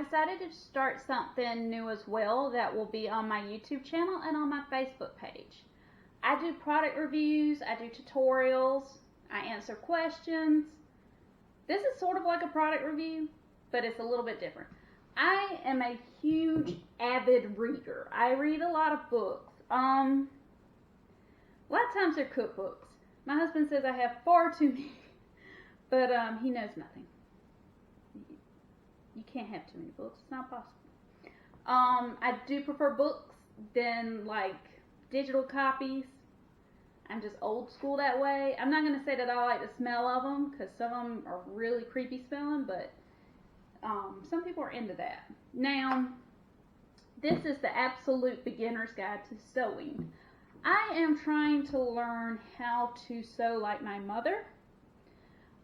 decided to start something new as well that will be on my YouTube channel and on my Facebook page. I do product reviews, I do tutorials, I answer questions. This is sort of like a product review, but it's a little bit different. I am a huge avid reader. I read a lot of books. A lot of times they're cookbooks. My husband says I have far too many, but he knows nothing. You can't have too many books. It's not possible. I do prefer books than like digital copies. I'm just old school that way. I'm not going to say that I like the smell of them, because some of them are really creepy smelling, but some people are into that. Now, this is the absolute beginner's guide to sewing. I am trying to learn how to sew like my mother.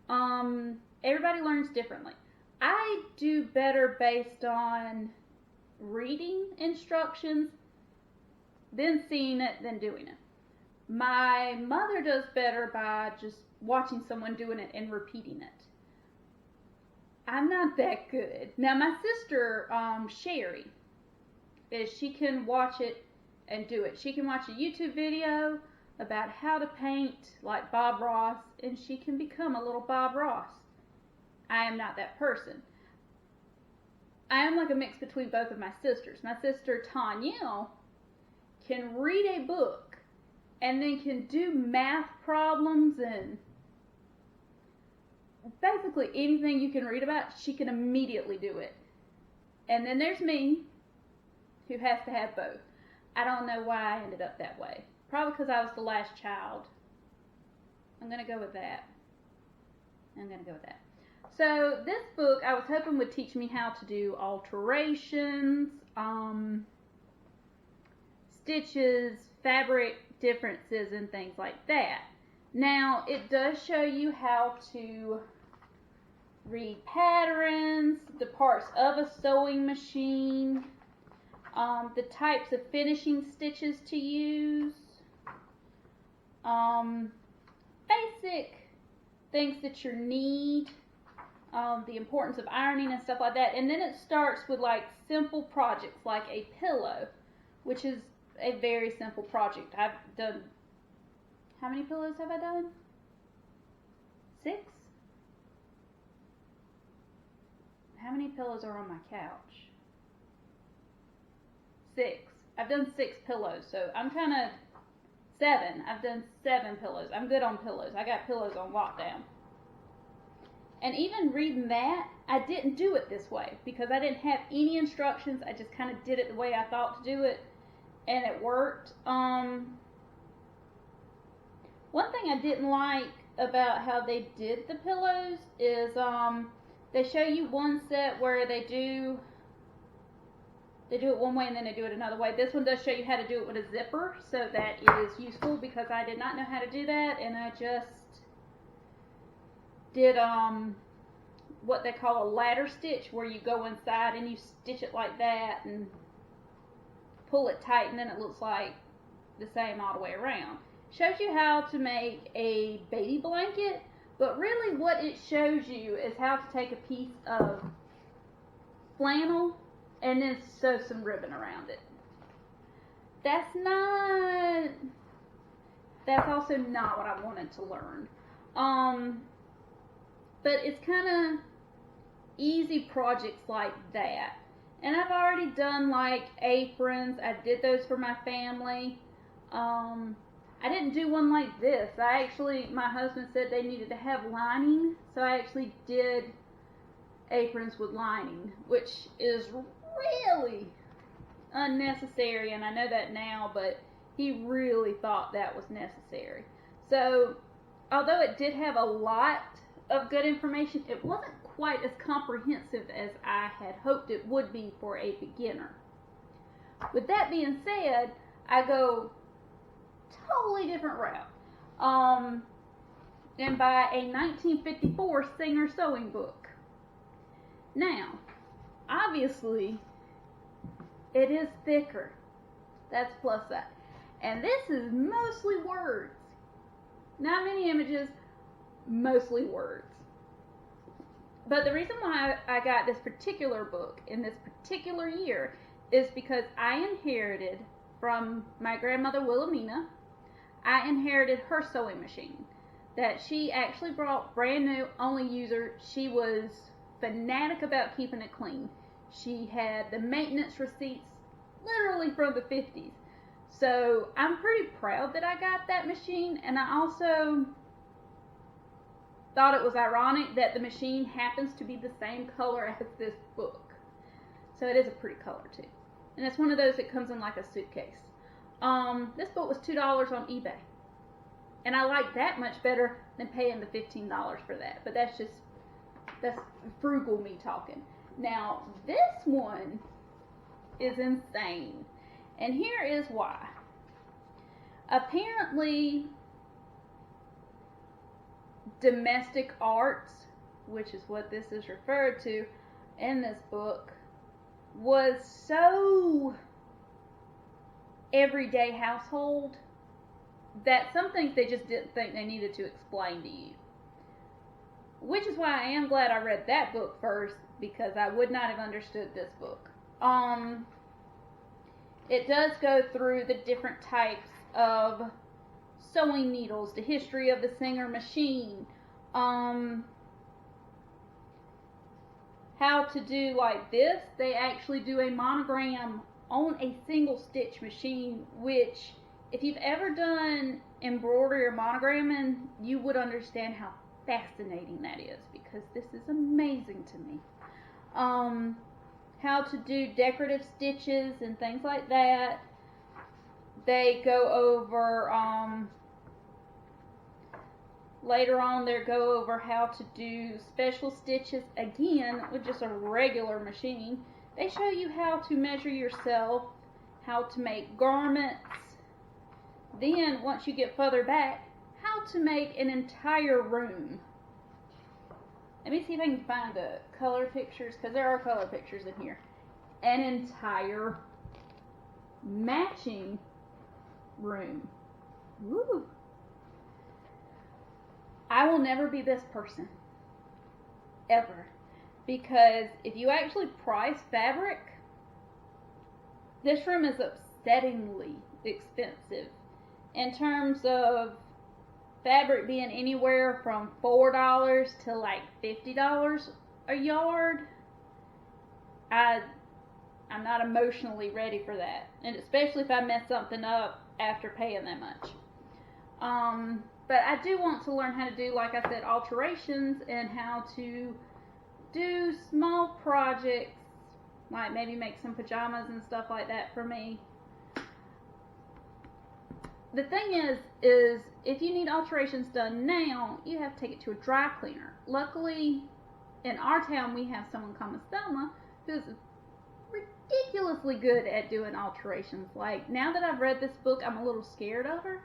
Everybody learns differently. I do better based on reading instructions than seeing it than doing it. My mother does better by just watching someone doing it and repeating it. I'm not that good. Now my sister, Sherry, she can watch it and do it. She can watch a YouTube video about how to paint like Bob Ross, and she can become a little Bob Ross. I am not that person. I am like a mix between both of my sisters. My sister Tanya can read a book and then can do math problems and basically anything you can read about, she can immediately do it. And then there's me, who has to have both. I don't know why I ended up that way. Probably because I was the last child. I'm going to go with that. So this book I was hoping would teach me how to do alterations, stitches, fabric differences, and things like that. Now it does show you how to read patterns, the parts of a sewing machine, the types of finishing stitches to use, basic things that you need, the importance of ironing and stuff like that. And then it starts with like simple projects like a pillow, which is a very simple project. I've done, how many pillows have I done? 6? How many pillows are on my couch? 6. I've done 6 pillows, so I'm kind of 7. I've done 7 pillows. I'm good on pillows. I got pillows on lockdown. And even reading that, I didn't do it this way because I didn't have any instructions. I just kind of did it the way I thought to do it, and it worked. One thing I didn't like about how they did the pillows is they show you one set where they do it one way and then they do it another way. This one does show you how to do it with a zipper, so that is useful because I did not know how to do that, and I just did what they call a ladder stitch, where you go inside and you stitch it like that and pull it tight, and then it looks like the same all the way around. Shows you how to make a baby blanket, but really what it shows you is how to take a piece of flannel and then sew some ribbon around it. That's also not what I wanted to learn. But it's kind of easy projects like that. And I've already done like aprons. I did those for my family. I didn't do one like this. My husband said they needed to have lining, so I actually did aprons with lining, which is really unnecessary, and I know that now, but he really thought that was necessary. So, although it did have a lot of good information, it wasn't quite as comprehensive as I had hoped it would be for a beginner. With that being said, I go totally different route, and buy a 1954 Singer sewing book. Now, obviously, it is thicker. That's plus side. And this is mostly words. Not many images, mostly words. But the reason why I got this particular book in this particular year is because I inherited from my grandmother Wilhelmina, I inherited her sewing machine that she actually brought brand new, only user. She was fanatic about keeping it clean. She had the maintenance receipts literally from the 50s. So I'm pretty proud that I got that machine, and I also thought it was ironic that the machine happens to be the same color as this book. So it is a pretty color too. And it's one of those that comes in like a suitcase. This book was $2 on eBay. And I like that much better than paying the $15 for that. But that's frugal me talking. Now, this one is insane. And here is why. Apparently, domestic arts, which is what this is referred to in this book, was so everyday household that some things they just didn't think they needed to explain to you. Which is why I am glad I read that book first, because I would not have understood this book. It does go through the different types of sewing needles, the history of the Singer machine, how to do like this. They actually do a monogram on a single stitch machine, which if you've ever done embroidery or monogramming, you would understand how fascinating that is, because this is amazing to me. How to do decorative stitches and things like that. They go over, later on they go over how to do special stitches, again, with just a regular machine. They show you how to measure yourself, how to make garments. Then, once you get further back, how to make an entire room. Let me see if I can find the color pictures, because there are color pictures in here. An entire matching room. Woo! I will never be this person. Ever. Because if you actually price fabric, this room is upsettingly expensive. In terms of fabric being anywhere from $4 to like $50 a yard, I'm not emotionally ready for that. And especially if I mess something up after paying that much. But I do want to learn how to do, like I said, alterations, and how to do small projects, like maybe make some pajamas and stuff like that for me. The thing is if you need alterations done now, you have to take it to a dry cleaner. Luckily, in our town, we have someone called Miss Thelma, who's ridiculously good at doing alterations. Like, now that I've read this book, I'm a little scared of her,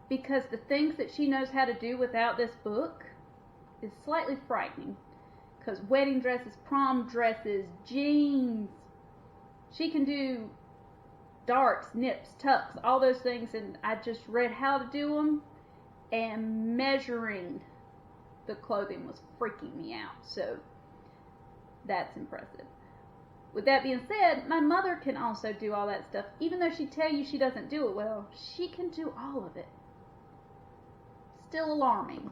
because the things that she knows how to do without this book is slightly frightening. Because wedding dresses, prom dresses, jeans, she can do darts, nips, tucks, all those things, and I just read how to do them, and measuring the clothing was freaking me out, so that's impressive. With that being said, my mother can also do all that stuff. Even though she'd tell you she doesn't do it well, she can do all of it. Still alarming.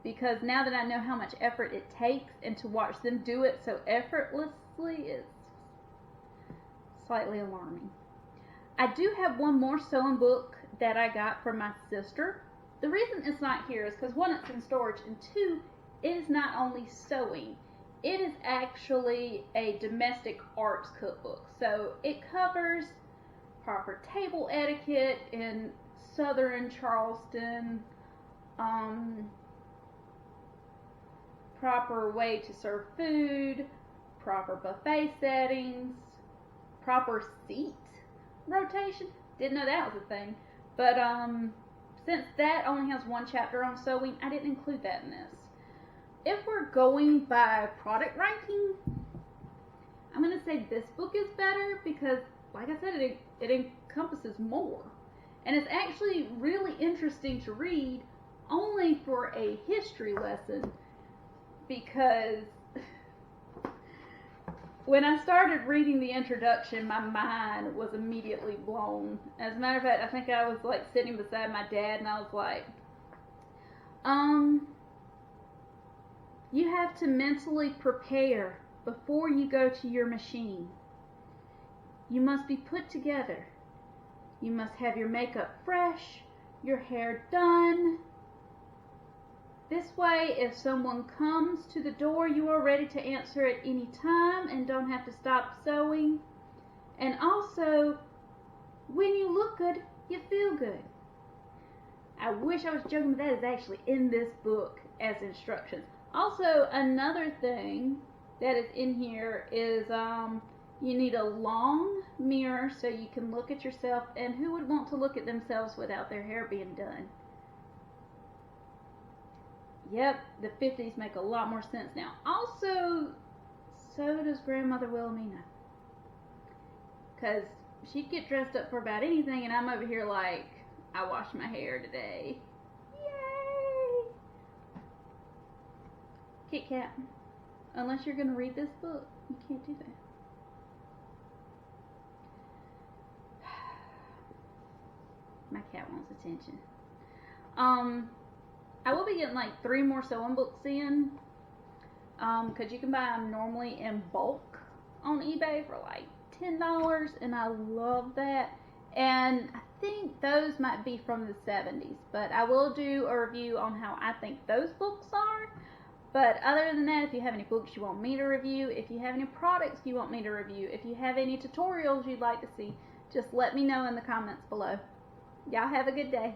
Because now that I know how much effort it takes, and to watch them do it so effortlessly is slightly alarming. I do have one more sewing book that I got from my sister. The reason it's not here is because, one, it's in storage, and two, it is not only sewing. It is actually a domestic arts cookbook. So it covers proper table etiquette in southern Charleston, proper way to serve food, proper buffet settings, proper seat rotation. Didn't know that was a thing. But since that only has one chapter on sewing, I didn't include that in this. If we're going by product ranking, I'm going to say this book is better because, like I said, it encompasses more. And it's actually really interesting to read, only for a history lesson, because when I started reading the introduction, my mind was immediately blown. As a matter of fact, I think I was like sitting beside my dad and I was like, you have to mentally prepare before you go to your machine. You must be put together. You must have your makeup fresh, your hair done. This way, if someone comes to the door, you are ready to answer at any time and don't have to stop sewing. And also, when you look good, you feel good. I wish I was joking, but that is actually in this book as instructions. Also, another thing that is in here is you need a long mirror so you can look at yourself, and who would want to look at themselves without their hair being done? Yep, the 50s make a lot more sense now. Also, so does Grandmother Wilhelmina. Because she'd get dressed up for about anything, and I'm over here like, I washed my hair today. Yay! Kit Kat. Unless you're going to read this book, you can't do that. My cat wants attention. I will be getting like 3 more sewing books in, because you can buy them normally in bulk on eBay for like $10, and I love that. And I think those might be from the 70s, but I will do a review on how I think those books are. But other than that, if you have any books you want me to review, if you have any products you want me to review, if you have any tutorials you'd like to see, just let me know in the comments below. Y'all have a good day.